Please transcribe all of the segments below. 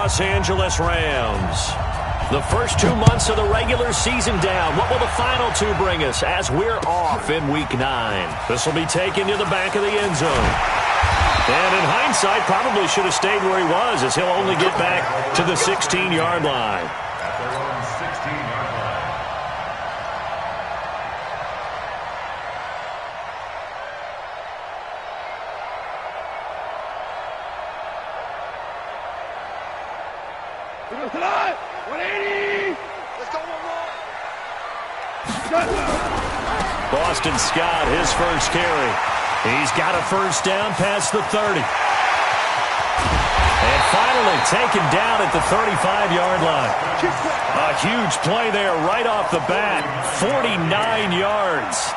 Los Angeles Rams. The first 2 months of the regular season down. What will the final two bring us as we're off in Week 9? This will be taken to the back of the end zone. And in hindsight, probably should have stayed where he was, as he'll only get back to the 16-yard line. At their own 16-yard line. Tonight, 180. Let's go, Boston Scott, his first carry. He's got a first down past the 30. And finally taken down at the 35-yard line. A huge play there right off the bat. 49 yards.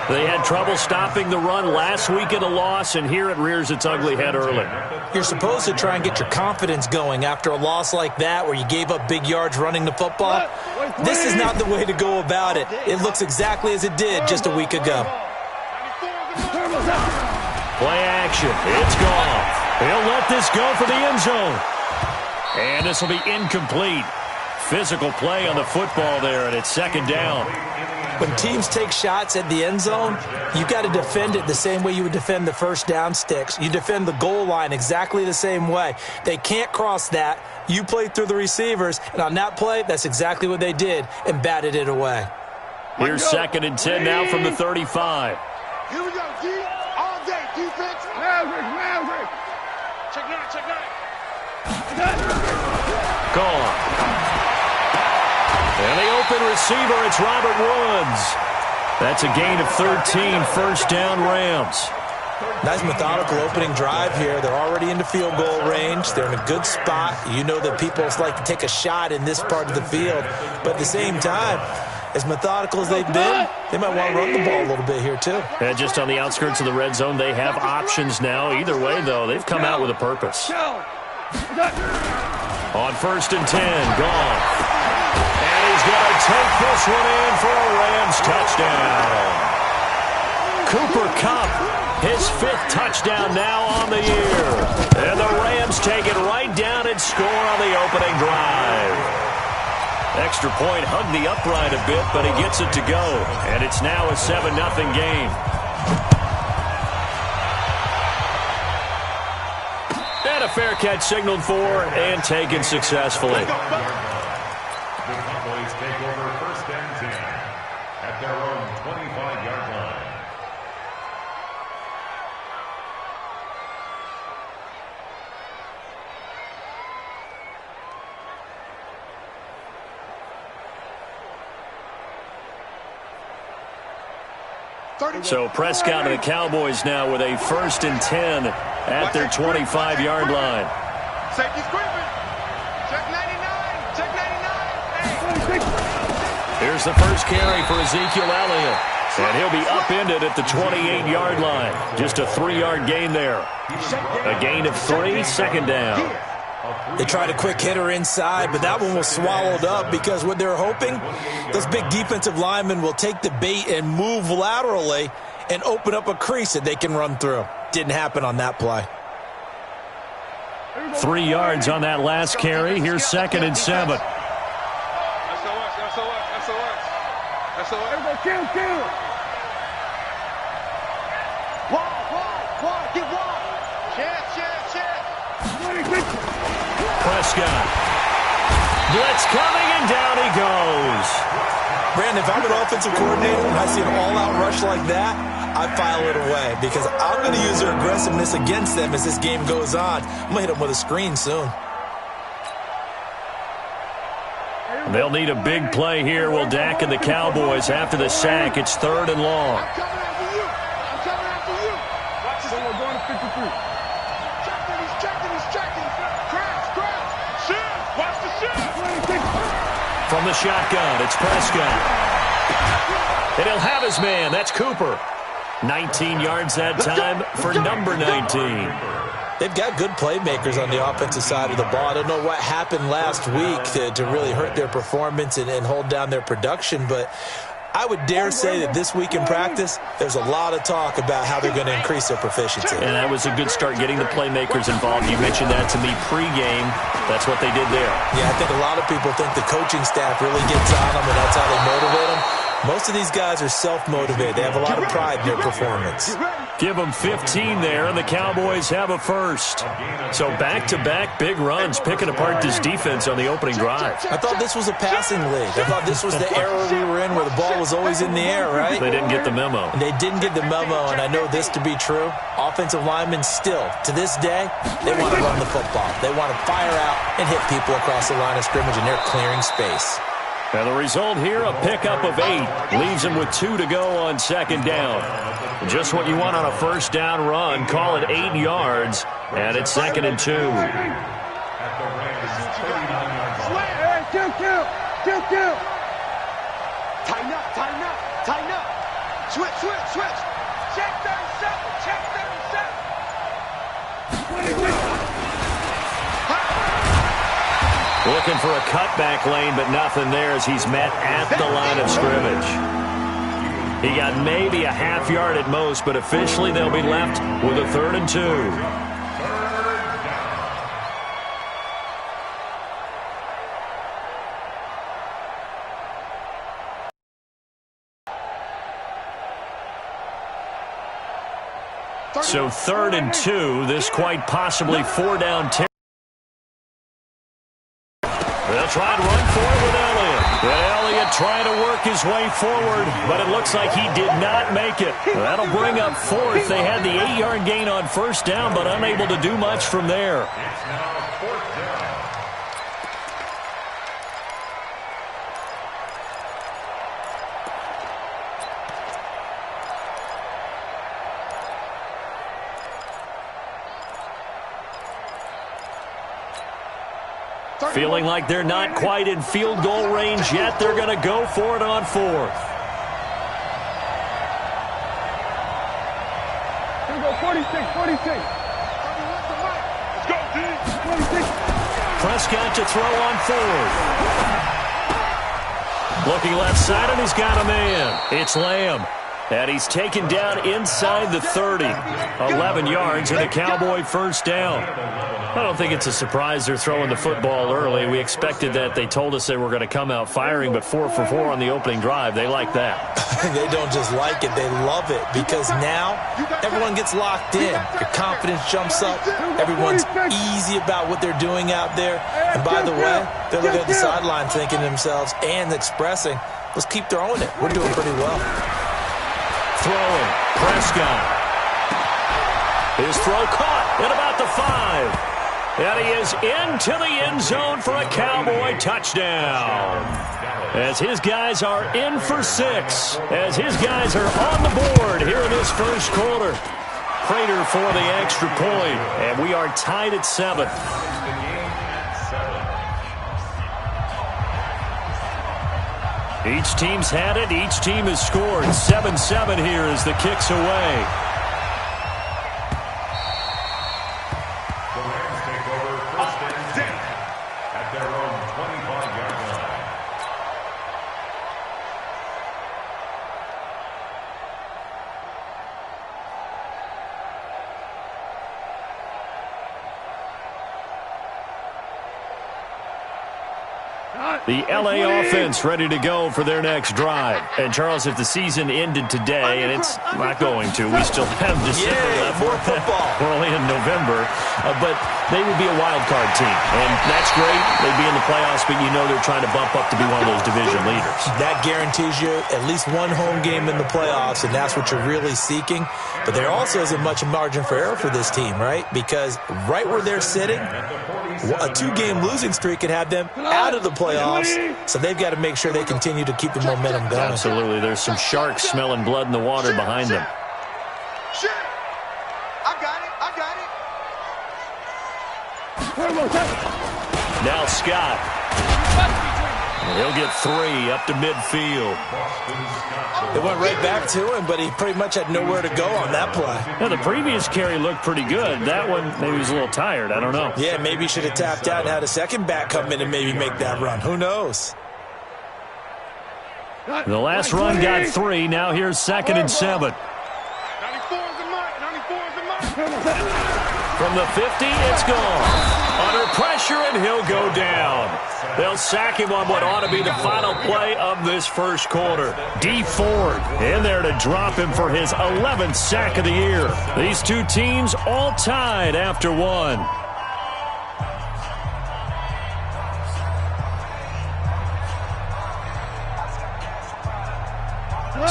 They had trouble stopping the run last week in a loss, and here it rears its ugly head early. You're supposed to try and get your confidence going after a loss like that where you gave up big yards running the football. This is not the way to go about it. It looks exactly as it did just a week ago. Play action. It's gone. He'll let this go for the end zone. And this will be incomplete. Physical play on the football there, and it's second down. When teams take shots at the end zone, you've got to defend it the same way you would defend the first down sticks. You defend the goal line exactly the same way. They can't cross that. You play through the receivers, and on that play, that's exactly what they did and batted it away. Here's second and 10 now from the 35. Here we go, D. All day, defense. Maverick. Check that. Gone. And the open receiver, it's Robert Woods. That's a gain of 13, first down Rams. Nice methodical opening drive here. They're already into field goal range. They're in a good spot. You know that people like to take a shot in this part of the field. But at the same time, as methodical as they've been, they might want to run the ball a little bit here too. And just on the outskirts of the red zone, they have options now. Either way, though, they've come out with a purpose. On first and 10, gone. And he's going to take this one in for a Rams touchdown. Cooper Kupp, his 5th touchdown now on the year. And the Rams take it right down and score on the opening drive. Extra point hugged the upright a bit, but he gets it to go. And it's now a 7-0 game. And a fair catch signaled for and taken successfully. The Cowboys take over first and 10 at their own 25-yard line. So Prescott and the Cowboys now with a first and 10 at their 25-yard line. Safety screen. Check 99. Check 99. Here's the first carry for Ezekiel Elliott. And he'll be upended at the 28-yard line. Just a 3-yard gain there. A gain of 3, second down. They tried a quick hitter inside, but that one was swallowed up because what they're hoping, those big defensive linemen will take the bait and move laterally and open up a crease that they can run through. Didn't happen on that play. 3 yards on that last carry. Here's second and 7. SOS. Kill. Wide. Get wide. Chance. Prescott. Blitz coming, and down he goes. Brandon, if I'm an offensive coordinator and I see an all-out rush like that, I file it away because I'm going to use their aggressiveness against them as this game goes on. I'm going to hit them with a screen soon. They'll need a big play here, will Dak and the Cowboys after the sack. It's 3rd and long. I'm coming after you. Watch this. We're going to 53. He's checking. Crash. Shoot. Watch the shoot. From the shotgun, it's Prescott. And he'll have his man. That's Cooper. 19 yards that time for number 19. They've got good playmakers on the offensive side of the ball. I don't know what happened last week to really hurt their performance and hold down their production, but I would dare say that this week in practice, there's a lot of talk about how they're going to increase their proficiency. And that was a good start, getting the playmakers involved. You mentioned that to me pregame. That's what they did there. Yeah, I think a lot of people think the coaching staff really gets on them, and that's how they motivate them. Most of these guys are self-motivated. They have a lot of pride in their performance. Give them 15 there, and the Cowboys have a first. So back-to-back big runs, picking apart this defense on the opening drive. I thought this was a passing league. I thought this was the era we were in where the ball was always in the air, right? They didn't get the memo. And they didn't get the memo, and I know this to be true. Offensive linemen still, to this day, they want to run the football. They want to fire out and hit people across the line of scrimmage, and they're clearing space. And the result here, a pickup of 8. Leaves them with 2 to go on second down. Just what you want on a first down run. Call it 8 yards. And it's 2nd and 2. Kill. Tighten up. Switch. Check 37. Looking for a cutback lane, but nothing there as he's met at the line of scrimmage. He got maybe a half yard at most, but officially they'll be left with a 3rd and 2. So 3rd and 2, this quite possibly 4-down territory. They'll try and run for it with Elliott. And Elliott trying to work his way forward, but it looks like he did not make it. That'll bring up 4th. They had the 8-yard gain on first down, but unable to do much from there. It's now 4th down. Feeling like they're not quite in field goal range yet. They're going to go for it on 4th. Here we go, 46. Let's go, D. 46. Prescott to throw on 4th. Looking left side, and he's got a man. It's Lamb. And he's taken down inside the 30. 11 yards and a Cowboy first down. I don't think it's a surprise they're throwing the football early. We expected that. They told us they were going to come out firing, but 4 for 4 on the opening drive. They like that. They don't just like it, they love it, because now everyone gets locked in. Your confidence jumps up. Everyone's easy about what they're doing out there. And by the way, they're looking at the sideline thinking to themselves and expressing, let's keep throwing it. We're doing pretty well. Throwing, Prescott. His throw caught at about the 5. And he is into the end zone for a Cowboy touchdown. As his guys are in for 6. As his guys are on the board here in this first quarter. Prater for the extra point. And we are tied at 7. Each team's had it. Each team has scored. 7-7 here as the kick's away. The Rams take over 1st and 10 at their own 25-yard line. The L.A. offense ready to go for their next drive. And, Charles, if the season ended today, and it's not going to, we still have December left. More football. We're only in November. But they would be a wild card team. And that's great. They'd be in the playoffs, but you know they're trying to bump up to be one of those division leaders. That guarantees you at least one home game in the playoffs, and that's what you're really seeking. But there also isn't much margin for error for this team, right? Because right where they're sitting, a 2-game losing streak could have them out of the playoffs. So they've got to make sure they continue to keep the momentum going. Absolutely. There's some sharks smelling blood in the water behind them. Shit. I got it. Now Scott. He'll get 3 up to midfield. They went right back to him, but he pretty much had nowhere to go on that play. Now, the previous carry looked pretty good. That one, maybe he was a little tired. I don't know. Yeah, maybe he should have tapped out and had a second back come in and maybe make that run. Who knows? The last run got 3. Now here's 2nd and 7. 94 is the mark. 94 is the mark. From the 50, it's gone. Under pressure, and he'll go down. They'll sack him on what ought to be the final play of this first quarter. D. Ford in there to drop him for his 11th sack of the year. These two teams all tied after one.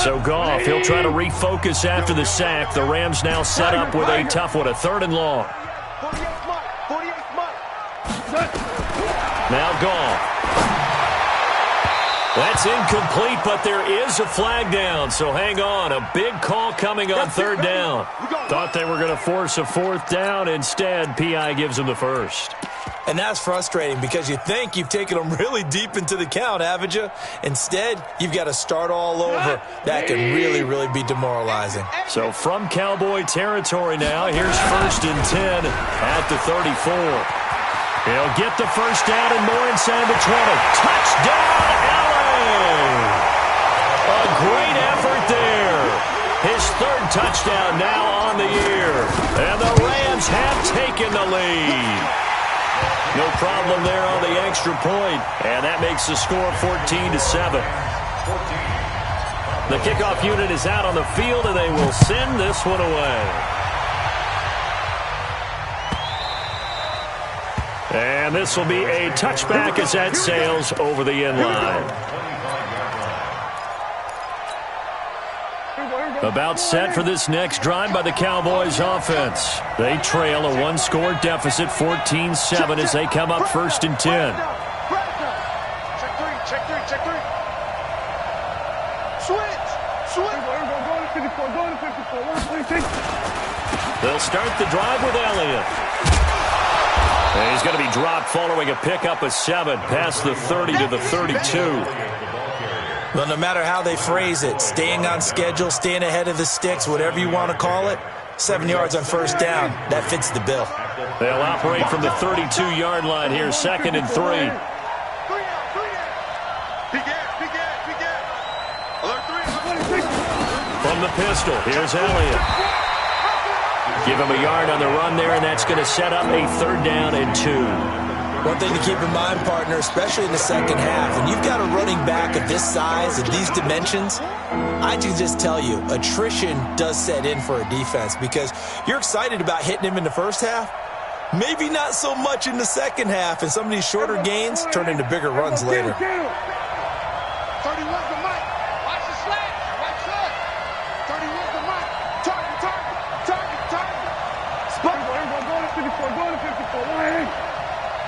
So Goff, he'll try to refocus after the sack. The Rams now set up with a tough one, a 3rd and long. 48th mark. 48th mark. Now Goff. That's incomplete, but there is a flag down, so hang on. A big call coming on 3rd down. Thought they were going to force a 4th down. Instead, P.I. gives them the 1st. And that's frustrating because you think you've taken them really deep into the count, haven't you? Instead, you've got to start all over. That can really, really be demoralizing. So from Cowboy territory now, here's 1st and 10 at the 34. He'll get the 1st down and more inside the 20. Touchdown, L.A.! A great effort there. His 3rd touchdown now on the year. And the Rams have taken the lead. No problem there on the extra point, and that makes the score 14-7. The kickoff unit is out on the field, and they will send this one away. And this will be a touchback as that sails over the end line. About set for this next drive by the Cowboys offense. They trail a 1-score deficit, 14-7, as they come up 1st and 10. Check three. Switch. Go to 54. They'll start the drive with Elliott. And he's going to be dropped following a pickup of 7 past the 30 to the 32. Well, no matter how they phrase it, staying on schedule, staying ahead of the sticks, whatever you want to call it, 7 yards on 1st down, that fits the bill. They'll operate from the 32-yard line here, 2nd and 3. From the pistol, here's Elliott. Give him a yard on the run there, and that's going to set up a 3rd down and 2. One thing to keep in mind, partner, especially in the second half, when you've got a running back of this size and these dimensions, I can just tell you, attrition does set in for a defense because you're excited about hitting him in the first half, maybe not so much in the second half, and some of these shorter gains turn into bigger runs later. 31's the mic. Watch the slash. Right side. 31's the mic. Target. Spot. Go to 54.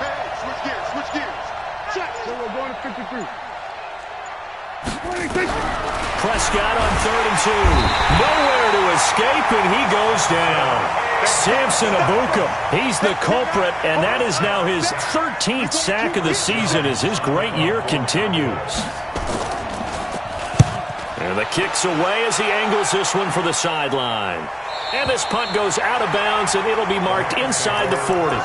Hey, switch gears. Check. We're going to 53. Prescott on 3rd and 2. Nowhere to escape, and he goes down. Samson Ebukam, he's the culprit, and that is now his 13th sack of the season as his great year continues. And the kick's away as he angles this one for the sideline. And this punt goes out of bounds, and it'll be marked inside the 40.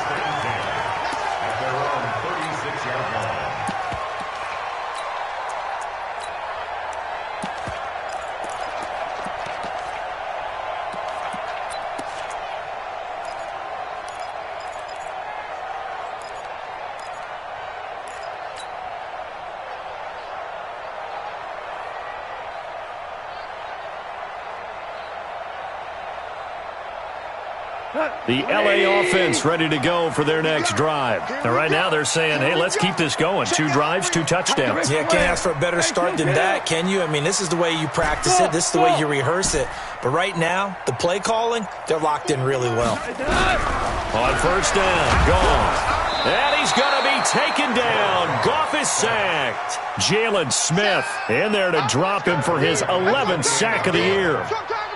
The L.A. offense ready to go for their next drive. And right now they're saying, hey, let's keep this going. 2 drives, 2 touchdowns. Yeah, can't ask for a better start than that, can you? I mean, this is the way you practice it. This is the way you rehearse it. But right now, the play calling, they're locked in really well. On 1st down, Goff. And he's going to be taken down. Goff is sacked. Jalen Smith in there to drop him for his 11th sack of the year.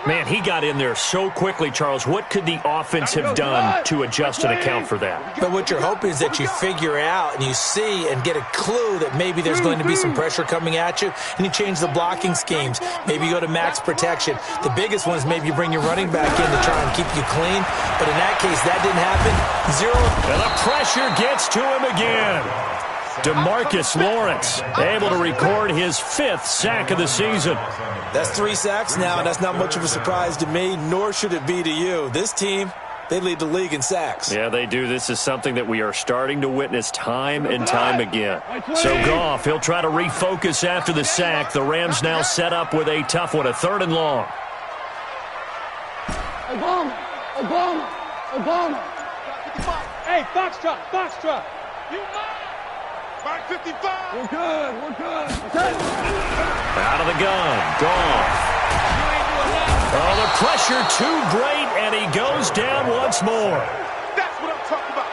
Man, he got in there so quickly, Charles. What could the offense have done to adjust and account for that? But what you're hoping is that you figure out and you see and get a clue that maybe there's going to be some pressure coming at you, and you change the blocking schemes. Maybe you go to max protection. The biggest one is maybe you bring your running back in to try and keep you clean. But in that case, that didn't happen. 0. And the pressure gets to him again. DeMarcus Lawrence able to record his 5th sack of the season. That's 3 sacks now, and that's not much of a surprise to me, nor should it be to you. This team, they lead the league in sacks. Yeah, they do. This is something that we are starting to witness time and time again. So Goff, he'll try to refocus after the sack. The Rams now set up with a tough one, a 3rd and long. Obama. Hey, Foxtrot. You mind? Mark 55. We're good. Out of the gun, Goff. Oh, the pressure too great, and he goes down once more. That's what I'm talking about.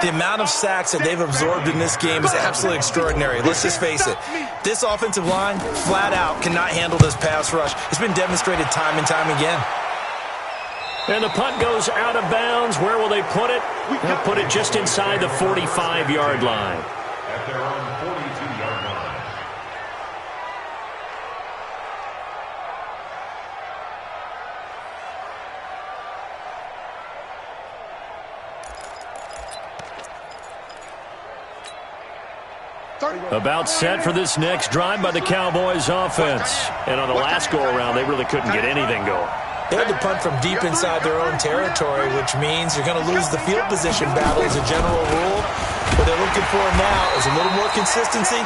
The amount of sacks that they've absorbed in this game is absolutely extraordinary. Let's just face it. This offensive line, flat out, cannot handle this pass rush. It's been demonstrated time and time again. And the punt goes out of bounds. Where will they put it? They'll put it just inside the 45-yard line. At their own 42-yard line. About set for this next drive by the Cowboys offense. And on the last go-around, they really couldn't get anything going. They had to punt from deep inside their own territory, which means you're going to lose the field position battle as a general rule. What they're looking for now is a little more consistency,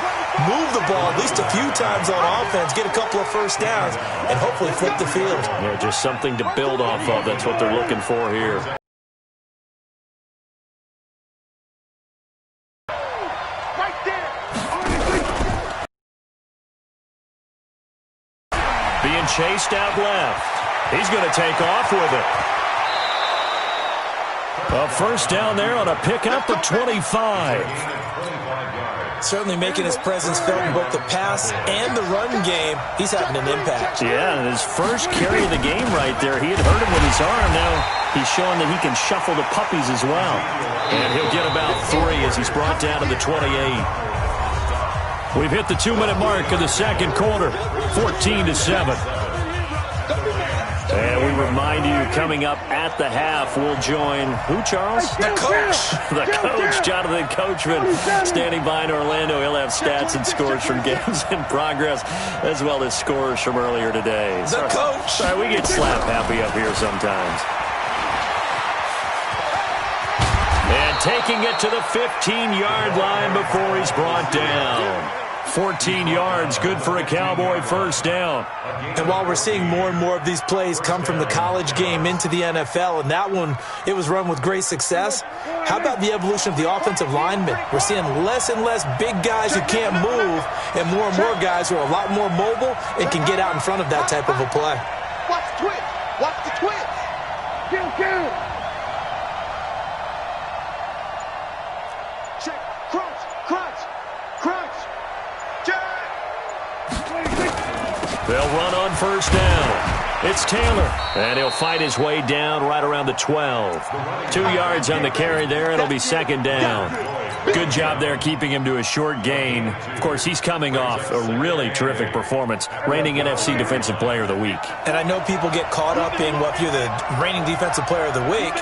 move the ball at least a few times on offense, get a couple of first downs, and hopefully flip the field. Yeah, just something to build off of. That's what they're looking for here. Being chased out left. He's going to take off with it. A first down there on a pickup of 25. Certainly making his presence felt in both the pass and the run game. He's having an impact. Yeah, and his first carry of the game right there. He had hurt him with his arm. Now he's showing that he can shuffle the puppies as well. And he'll get about 3 as he's brought down to the 28. We've hit the 2-minute mark of the second quarter, 14-7. And we remind you, coming up at the half, we'll join who, Charles? The coach. The coach, Jonathan Coachman, standing by in Orlando. He'll have stats and scores from games in progress, as well as scores from earlier today. The coach. Sorry, we get slap happy up here sometimes. And taking it to the 15-yard line before he's brought down. 14 yards, good for a Cowboy first down. And while we're seeing more and more of these plays come from the college game into the NFL, and that one, it was run with great success, how about the evolution of the offensive linemen? We're seeing less and less big guys who can't move and more guys who are a lot more mobile and can get out in front of that type of a play. Watch the twitch. Watch the twitch. Kill. Check. Crunch. They'll run on first down. It's Taylor, and he'll fight his way down right around the 12. 2 yards on the carry there. It'll be second down. Good job there keeping him to a short gain. Of course, he's coming off a really terrific performance, reigning NFC Defensive Player of the Week. And I know people get caught up in, well, if you're the reigning Defensive Player of the Week,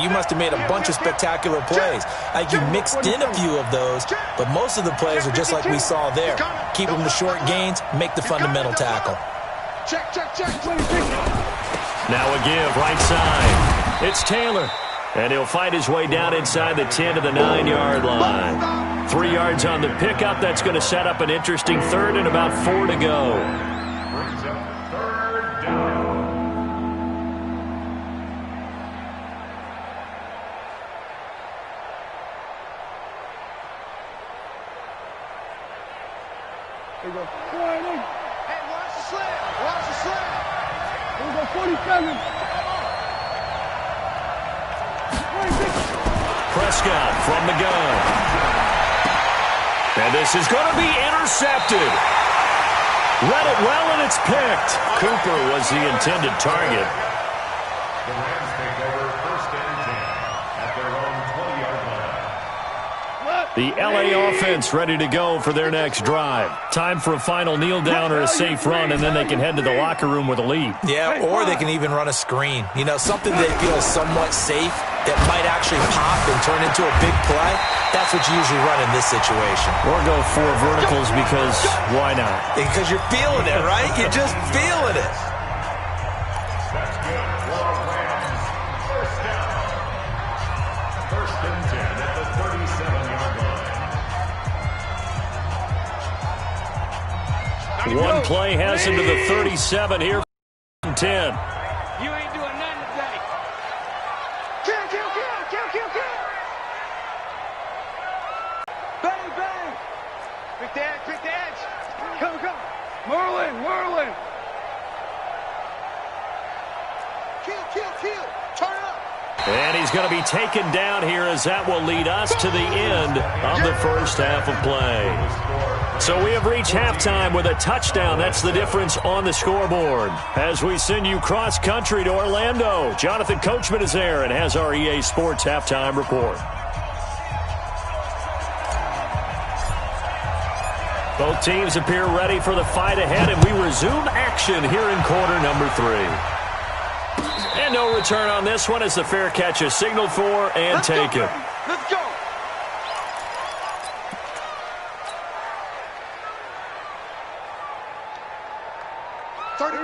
you must have made a bunch of spectacular plays. You mixed in a few of those, but most of the plays are just like we saw there. Keep them to short gains, make the fundamental tackle. Check. Now a give, right side. It's Taylor. And he'll fight his way down inside the 10 to the 9-yard line. 3 yards on the pickup. That's going to set up an interesting third and about 4 to go. Brings up third down. There you go. Hey, watch the slant. There you go, 47. Prescott from the gun. And this is going to be intercepted. Read it well, and it's picked. Cooper was the intended target. The Rams take over first and 10 at their own 20-yard line. The LA offense ready to go for their next drive. Time for a final kneel down or a safe run, and then they can head to the locker room with a lead. Yeah, or they can even run a screen. You know, something they feel somewhat safe that might actually pop and turn into a big play, that's what you usually run in this situation. Or go 4 verticals because why not? Because you're feeling it, right? You're just feeling it. That's good. For Rams. First down. First and 10 at the 37-yard line. One play has him to the 37 here. 10. You ain't doing nothing today. Kill, kill, kill, kill, kill, kill. Bang, bang. Pick the edge, pick the edge. Come, come. Merlin, Merlin. Kill, kill, kill. Turn up. And he's going to be taken down here as that will lead us to the end of the first half of play. So we have reached halftime with a touchdown. That's the difference on the scoreboard. As we send you cross-country to Orlando, Jonathan Coachman is there and has our EA Sports halftime report. Both teams appear ready for the fight ahead, and we resume action here in quarter number 3. And no return on this one as the fair catch is signaled for and taken. Let's go.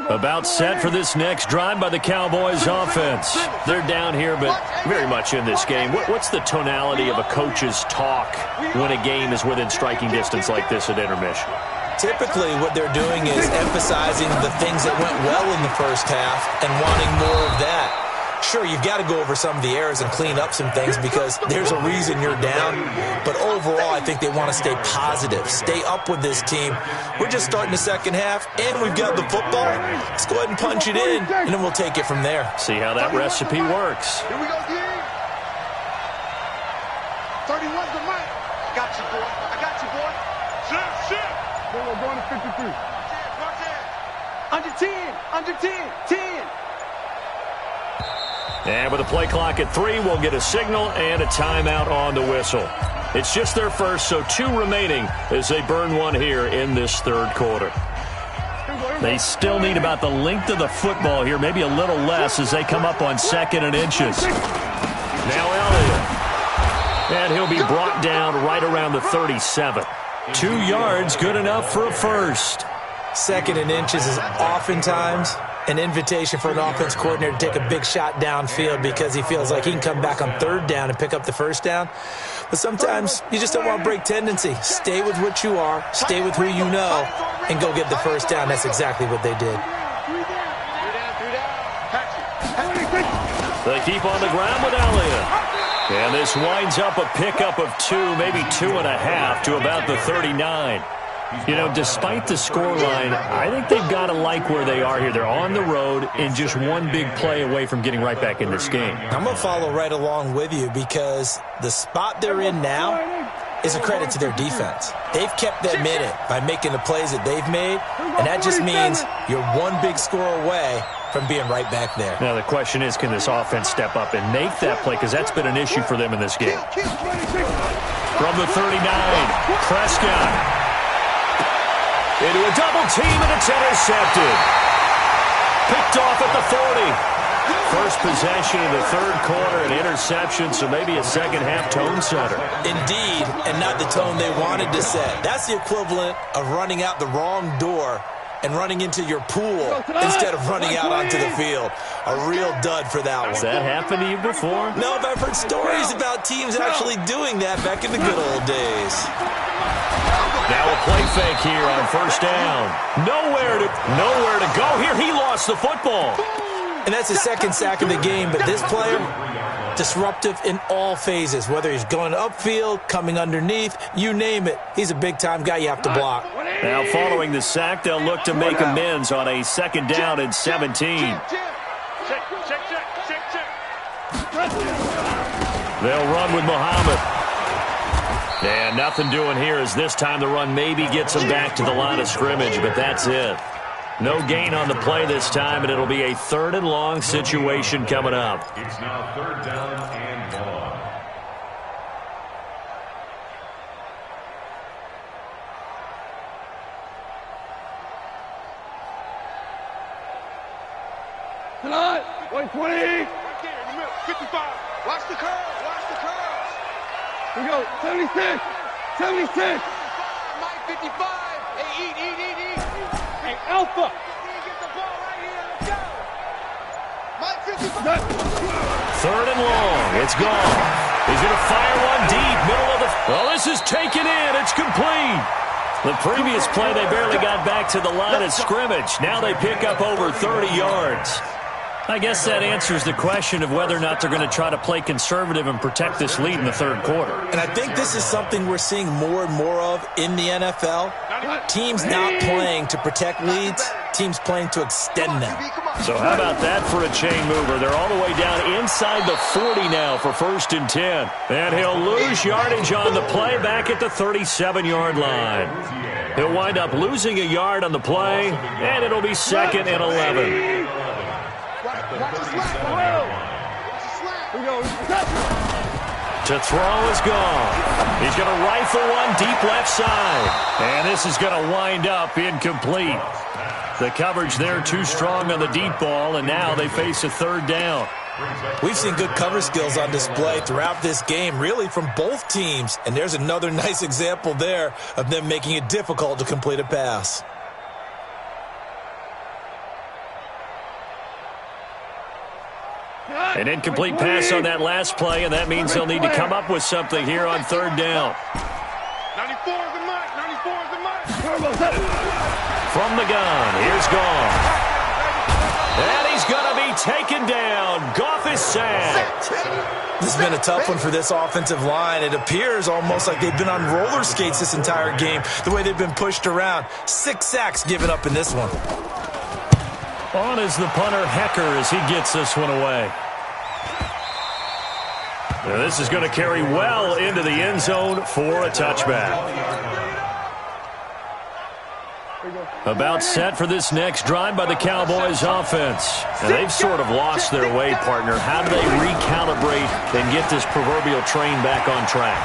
About set for this next drive by the Cowboys offense. They're down here, but very much in this game. What's the tonality of a coach's talk when a game is within striking distance like this at intermission? Typically, what they're doing is emphasizing the things that went well in the first half and wanting more of that. Sure, you've got to go over some of the errors and clean up some things because there's a reason you're down. But overall, I think they want to stay positive, stay up with this team. We're just starting the second half, and we've got the football. Let's go ahead and punch it in, and then we'll take it from there. See how that recipe works. Here we go, D. 31's the mic. I got you, boy. I got you, boy. Shit. We're going to 53. Under 10. Under 10. 10. And with a play clock at 3, we'll get a signal and a timeout on the whistle. It's just their first, so 2 remaining as they burn one here in this third quarter. They still need about the length of the football here, maybe a little less as they come up on 2nd and inches. Now Elliott. And he'll be brought down right around the 37. 2 yards, good enough for a first. 2nd and inches is oftentimes an invitation for an offense coordinator to take a big shot downfield because he feels like he can come back on 3rd down and pick up the first down. But sometimes you just don't want to break tendency. Stay with what you are, stay with who you know, and go get the first down. That's exactly what they did. They keep on the ground with Elliott. And this winds up a pickup of 2, maybe 2.5 to about the 39. You know, despite the scoreline, I think they've got to like where they are here. They're on the road and just one big play away from getting right back in this game. I'm going to follow right along with you because the spot they're in now is a credit to their defense. They've kept them in it by making the plays that they've made, and that just means you're one big score away from being right back there. Now the question is, can this offense step up and make that play? Because that's been an issue for them in this game. From the 39, Prescott. Into a double team, and it's intercepted. Picked off at the 40. First possession in the third quarter, an interception, so maybe a second-half tone setter. Indeed, and not the tone they wanted to set. That's the equivalent of running out the wrong door and running into your pool instead of running out onto the field. A real dud for that one. Has that happened to you before? No, but I've heard stories about teams actually doing that back in the good old days. Now a play fake here on first down. Nowhere to go here. He lost the football. And that's his 2nd sack of the game, but this player, disruptive in all phases, whether he's going upfield, coming underneath, you name it. He's a big-time guy you have to block. Now following the sack, they'll look to make amends on a 2nd down and 17. They'll run with Muhammad. And nothing doing here as this time the run maybe gets them back to the line of scrimmage, but that's it. No gain on the play this time, and it'll be a 3rd and long situation coming up. It's now 3rd down and long. Tonight, 120. 55. Watch the curls. Watch the curls. Here we go. 76. 76. Mike 55. Hey, eat. Hey, Alpha. Get the ball right here. Let's go. Mike 55. Third and long. It's gone. He's going to fire one deep. Middle of the... Well, this is taken in. It's complete. The previous play, they barely got back to the line of scrimmage. Now they pick up over 30 yards. I guess that answers the question of whether or not they're going to try to play conservative and protect this lead in the third quarter. And I think this is something we're seeing more and more of in the NFL. Teams not playing to protect leads, teams playing to extend them. So how about that for a chain mover? They're all the way down inside the 40 now for 1st and 10. And he'll lose yardage on the play back at the 37-yard line. He'll wind up losing a yard on the play, and it'll be 2nd and 11. To throw is gone. He's going to rifle one deep left side. And this is going to wind up incomplete. The coverage there too strong on the deep ball, and now they face a 3rd down. We've seen good cover skills on display throughout this game, really from both teams. And there's another nice example there of them making it difficult to complete a pass. An incomplete pass on that last play, and that means they'll need to come up with something here on 3rd down. 94 is the mark. 94 is the mark. From the gun, here's Goff. And he's going to be taken down. Goff is sacked. This has been a tough one for this offensive line. It appears almost like they've been on roller skates this entire game, the way they've been pushed around. 6 sacks given up in this one. On is the punter, Hecker, as he gets this one away. Now this is going to carry well into the end zone for a touchback. About set for this next drive by the Cowboys offense. And they've sort of lost their way, partner. How do they recalibrate and get this proverbial train back on track?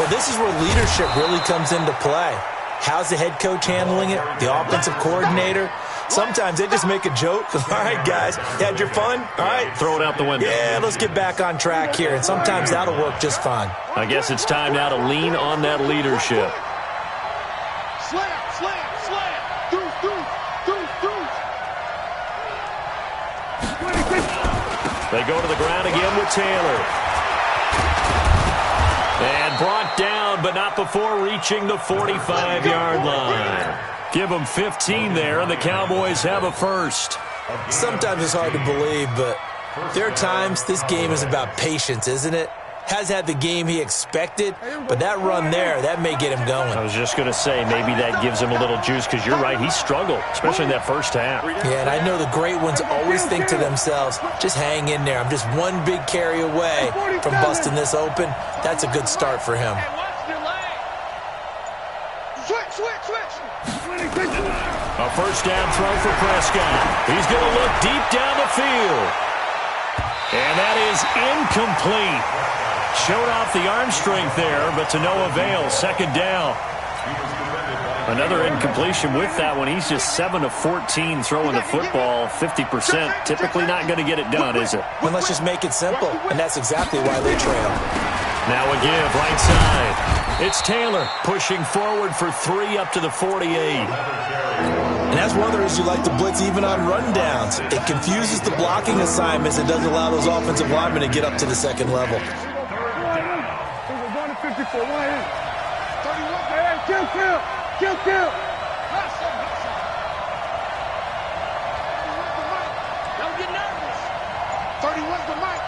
Well, this is where leadership really comes into play. How's the head coach handling it? The offensive coordinator? Sometimes they just make a joke. All right, guys, you had your fun? All right. Throw it out the window. Yeah, let's get back on track here. And sometimes that'll work just fine. I guess it's time now to lean on that leadership. Slam. They go to the ground again with Taylor. And brought down, but not before reaching the 45-yard line. Give them 15 there, and the Cowboys have a first. Sometimes it's hard to believe, but there are times this game is about patience, isn't it? Has had the game he expected, but that run there, that may get him going. I was just going to say, maybe that gives him a little juice, because you're right, he struggled, especially in that first half. Yeah, and I know the great ones always think to themselves, just hang in there. I'm just one big carry away from busting this open. That's a good start for him. A first down throw for Prescott. He's going to look deep down the field. And that is incomplete. Showed off the arm strength there, but to no avail. 2nd down. Another incompletion with that one. He's just 7 of 14 throwing the football. 50%. Typically not going to get it done, is it? Well, let's just make it simple, and that's exactly why they trail. Now a give, right side. It's Taylor pushing forward for 3 up to the 48. And that's one of the reasons you like to blitz even on rundowns. It confuses the blocking assignments. It doesn't allow those offensive linemen to get up to the second level. 54, 1 in. 31, kill. Don't get nervous. 31's the mic.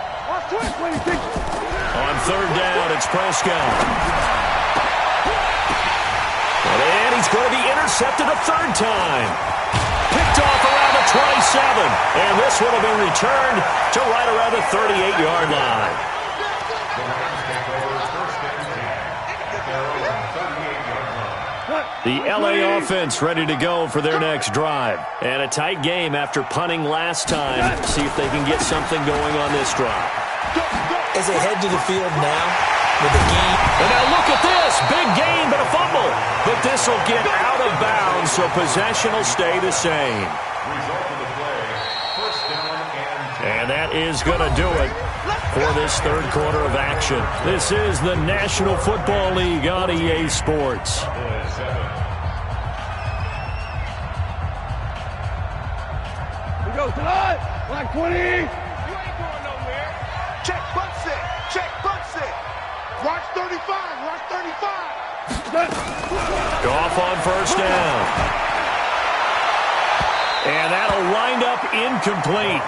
On 3rd down, it's Prescott. And he's going to be intercepted a 3rd time. Picked off around the 27. And this one will be returned to right around the 38-yard line. The LA offense ready to go for their next drive. And a tight game after punting last time. See if they can get something going on this drive. As they head to the field now with the game. And now look at this. Big gain, but a fumble. But this will get out of bounds, so possession will stay the same. Result of the play, 1st down and And that is going to do it for this third quarter of action. This is the National Football League on EA Sports. We go tonight. Black 20. You ain't going nowhere. Check, bump set. Check, bump set. Watch 35. Watch 35. Goff on first down. And that'll wind up incomplete.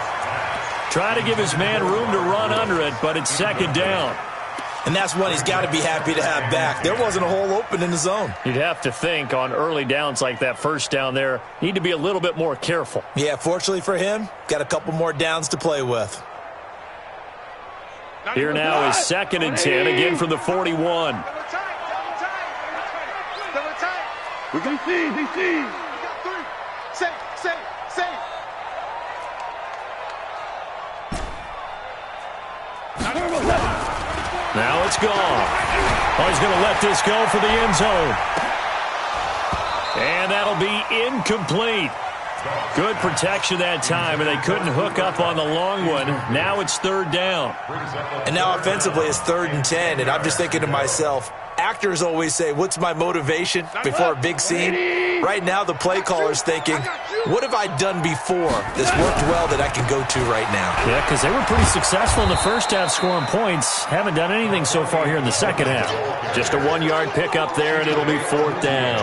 Try to give his man room to run under it, but it's second down. And that's one he's got to be happy to have back. There wasn't a hole open in the zone. You'd have to think on early downs like that first down there, need to be a little bit more careful. Yeah, fortunately for him, got a couple more downs to play with. Here now is 2nd and 10, again from the 41. We can see, DC. We got 3. Safe. Now it's gone. Oh, he's going to let this go for the end zone. And that'll be incomplete. Good protection that time, and they couldn't hook up on the long one. Now it's third down. And now offensively it's 3rd and 10, and I'm just thinking to myself, actors always say, what's my motivation before a big scene? Right now the play caller's thinking, what have I done before that's worked well that I can go to right now? Yeah, because they were pretty successful in the first half scoring points. Haven't done anything so far here in the second half. Just a 1-yard pickup there, and it'll be 4th down.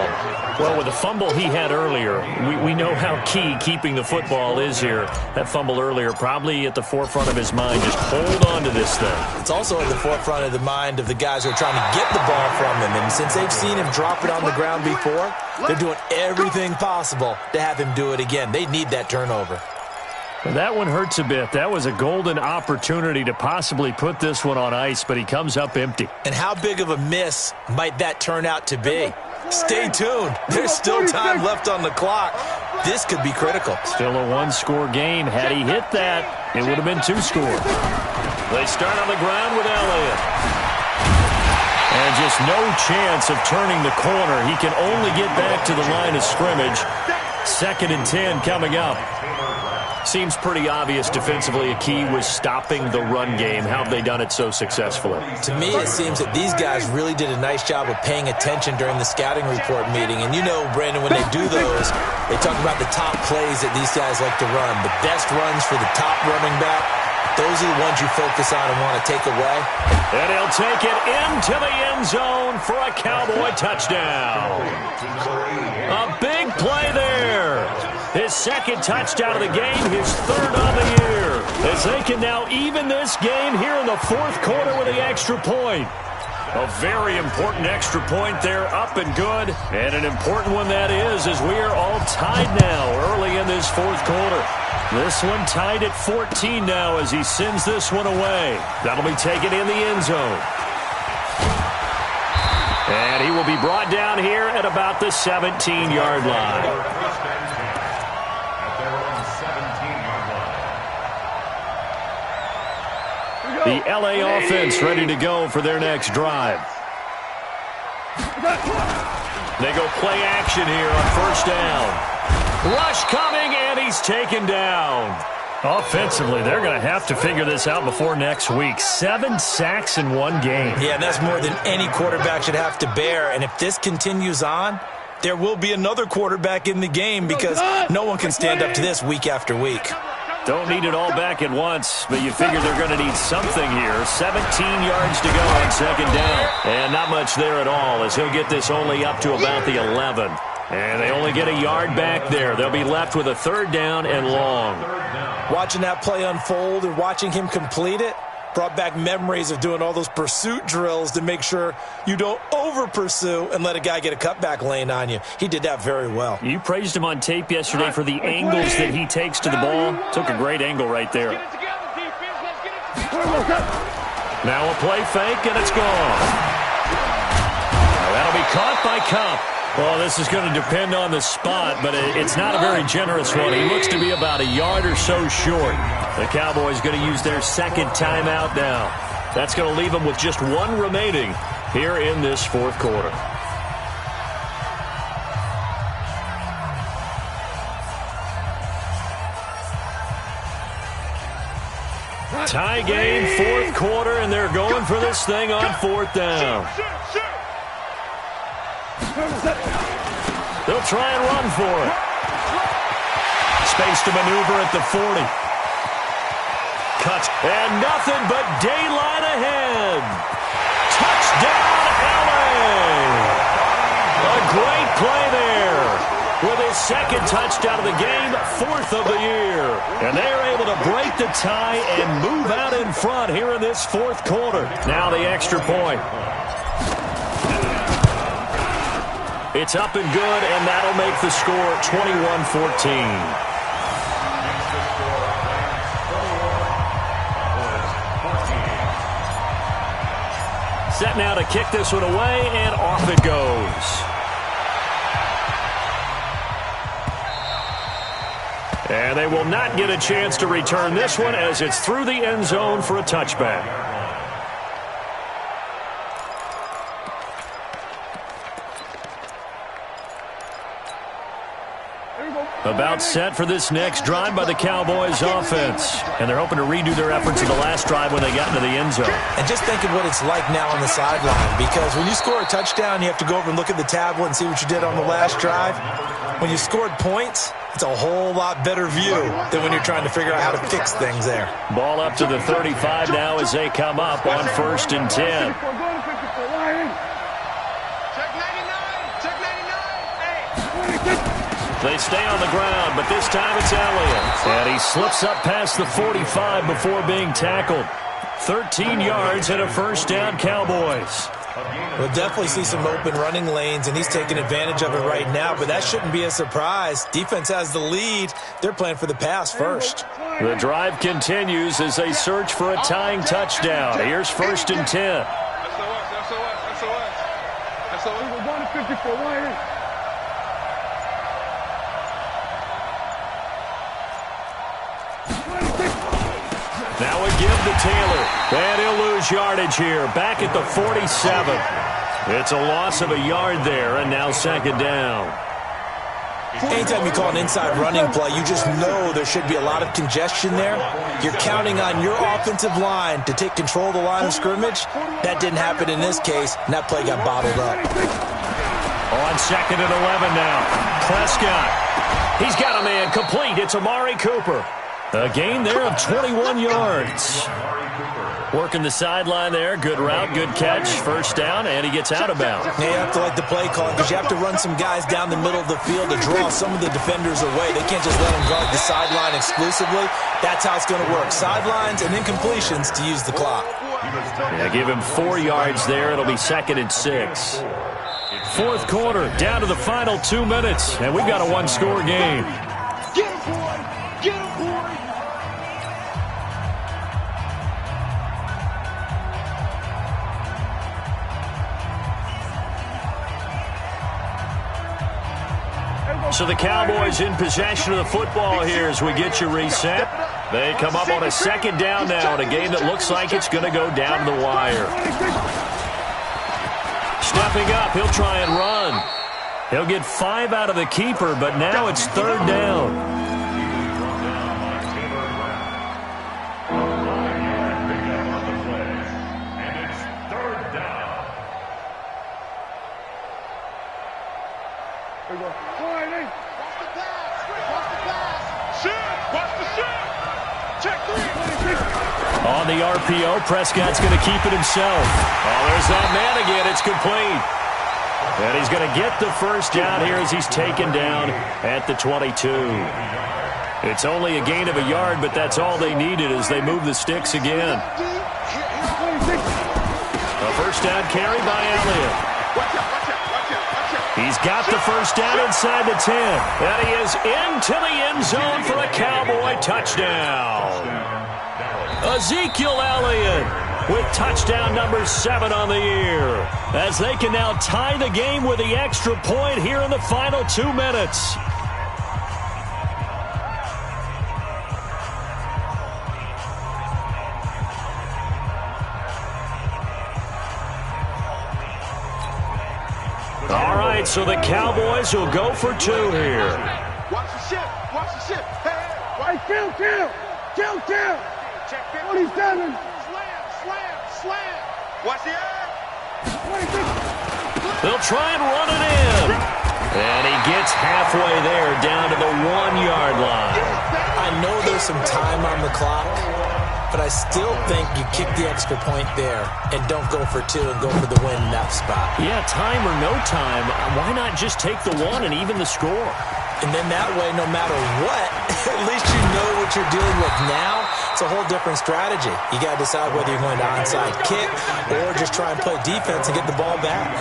Well, with the fumble he had earlier, we know how key keeping the football is here. That fumble earlier probably at the forefront of his mind. Just hold on to this thing. It's also at the forefront of the mind of the guys who are trying to get the ball from him. And since they've seen him drop it on the ground before, they're doing everything possible to have him do it again. They need that turnover. Well, that one hurts a bit. That was a golden opportunity to possibly put this one on ice, but he comes up empty. And how big of a miss might that turn out to be? Stay tuned. There's still time left on the clock. This could be critical. Still a 1-score game. Had he hit that, it would have been 2 scores. They start on the ground with Elliott. And just no chance of turning the corner. He can only get back to the line of scrimmage. 2nd and 10 coming up. Seems pretty obvious defensively a key was stopping the run game. How have they done it so successfully? To me, it seems that these guys really did a nice job of paying attention during the scouting report meeting. And you know, Brandon, when they do those, they talk about the top plays that these guys like to run. The best runs for the top running back, those are the ones you focus on and want to take away. And he'll take it into the end zone for a Cowboy touchdown. A big play there. His 2nd touchdown of the game, his 3rd on the year. As they can now even this game here in the 4th quarter with the extra point. A very important extra point there, up and good. And an important one that is, as we are all tied now early in this 4th quarter. This one tied at 14 now as he sends this one away. That'll be taken in the end zone. And he will be brought down here at about the 17-yard line. The LA offense ready to go for their next drive. They go play action here on first down. Rush coming, and he's taken down. Offensively, they're going to have to figure this out before next week. 7 sacks in one game. Yeah, and that's more than any quarterback should have to bear. And if this continues on, there will be another quarterback in the game because no one can stand up to this week after week. Don't need it all back at once, but you figure they're going to need something here. 17 yards to go on second down. And not much there at all as he'll get this only up to about the 11. And they only get a yard back there. They'll be left with a 3rd down and long. Watching that play unfold and watching him complete it brought back memories of doing all those pursuit drills to make sure you don't over-pursue and let a guy get a cutback lane on you. He did that very well. You praised him on tape yesterday for the angles that he takes to the ball. Took a great angle right there. Now a play fake, and it's gone. That'll be caught by Cup. Well, this is going to depend on the spot, but it's not a very generous one. He looks to be about a yard or so short. The Cowboys going to use their 2nd timeout now. That's going to leave them with just 1 remaining here in this 4th quarter. Tie game, fourth quarter, and they're going for this thing on fourth down. They'll try and run for it. Space to maneuver at the 40. Cuts, and nothing but daylight ahead. Touchdown, LA! A great play there. With his second touchdown of the game, fourth of the year. And they're able to break the tie and move out in front here in this fourth quarter. Now the extra point. It's up and good, and that'll make the score 21-14. Set now to kick this one away, and off it goes. And they will not get a chance to return this one as it's through the end zone for a touchback. About set for this next drive by the Cowboys offense. And they're hoping to redo their efforts in the last drive when they got into the end zone. And just think of what it's like now on the sideline, because when you score a touchdown, you have to go over and look at the tablet and see what you did on the last drive. When you scored points, it's a whole lot better view than when you're trying to figure out how to fix things there. Ball up to the 35 now as they come up on 1st and 10. They stay on the ground, but this time it's Elliott. And he slips up past the 45 before being tackled. 13 yards and a first down, Cowboys. We'll definitely see some open running lanes, and he's taking advantage of it right now, but that shouldn't be a surprise. Defense has the lead. They're playing for the pass first. The drive continues as they search for a tying touchdown. Here's 1st and 10. SOS. We're going to 54. Why? Now a give to Taylor. And he'll lose yardage here. Back at the 47. It's a loss of a yard there, and now 2nd down. Anytime you call an inside running play, you just know there should be a lot of congestion there. You're counting on your offensive line to take control of the line of scrimmage. That didn't happen in this case, and that play got bottled up. On 2nd and 11 now. Prescott. He's got a man complete. It's Amari Cooper. A gain there of 21 yards. Working the sideline there. Good route, good catch. First down, and he gets out of bounds. Now you have to like the play call because you have to run some guys down the middle of the field to draw some of the defenders away. They can't just let them guard the sideline exclusively. That's how it's going to work. Sidelines and then completions to use the clock. Yeah, give him 4 yards there. It'll be 2nd and 6. Fourth quarter, down to the final 2 minutes, and we've got a one-score game. Get him, boy! Get him, boy! So the Cowboys in possession of the football here as we get you reset. They come up on a 2nd down now in a game that looks like it's going to go down to the wire. Stepping up, he'll try and run. He'll get 5 out of the keeper, but now it's 3rd down. On the RPO, Prescott's going to keep it himself. Oh, there's that man again. It's complete. And he's going to get the first down here as he's taken down at the 22. It's only a gain of a yard, but that's all they needed as they move the sticks again. A first down carry by Elliott. He's got the first down inside the 10. And he is into the end zone for a Cowboy touchdown. Ezekiel Elliott with touchdown number 7 on the year, as they can now tie the game with the extra point here in the final 2 minutes. All right, so the Cowboys will go for 2 here. Watch the ship. Watch the ship. Hey, kill. Check 27. Slam, slam, slam. Watch the eye. 26. They'll try and run it in. And he gets halfway there, down to the 1-yard line. I know there's some time on the clock, but I still think you kick the extra point there and don't go for 2 and go for the win in that spot. Yeah, time or no time, why not just take the 1 and even the score? And then that way, no matter what, at least you know what you're dealing with now. It's a whole different strategy. You got to decide whether you're going to onside kick or just try and play defense and get the ball back.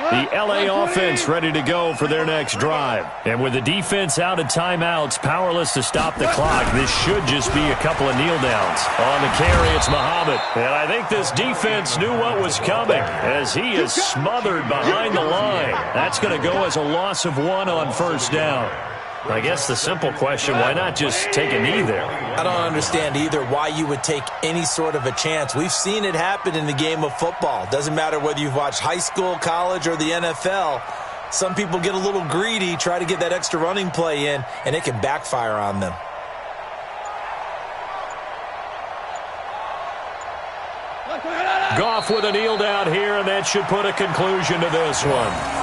The L.A. offense ready to go for their next drive. And with the defense out of timeouts, powerless to stop the clock, this should just be a couple of kneel downs. On the carry, it's Muhammad. And I think this defense knew what was coming as he is smothered behind the line. That's going to go as a loss of 1 on first down. I guess the simple question, why not just take a knee there? I don't understand either why you would take any sort of a chance. We've seen it happen in the game of football. Doesn't matter whether you've watched high school, college, or the NFL. Some people get a little greedy, try to get that extra running play in, and it can backfire on them. Goff with a kneel down here, and that should put a conclusion to this one.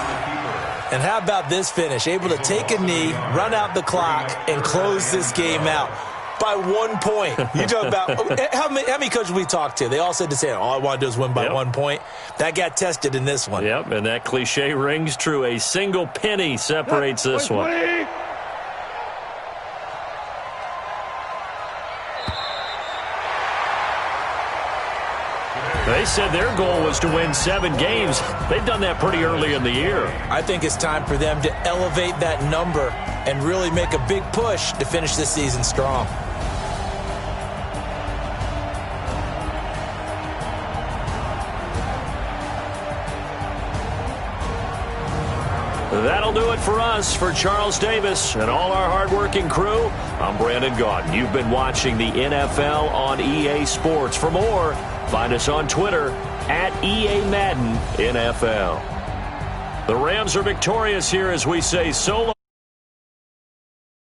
And how about this finish? Able to take a knee, run out the clock, and close this game out by 1 point. You talk about how many coaches we talked to? They all said the same. All I want to do is win by 1 point. That got tested in this one. Yep, and that cliche rings true. A single penny separates this one. They said their goal was to win 7 games. They've done that pretty early in the year. I think it's time for them to elevate that number and really make a big push to finish this season strong. That'll do it for us. For Charles Davis and all our hardworking crew, I'm Brandon Gaudin. You've been watching the NFL on EA Sports. For more, find us on Twitter at EA Madden NFL. The Rams are victorious here as we say so long.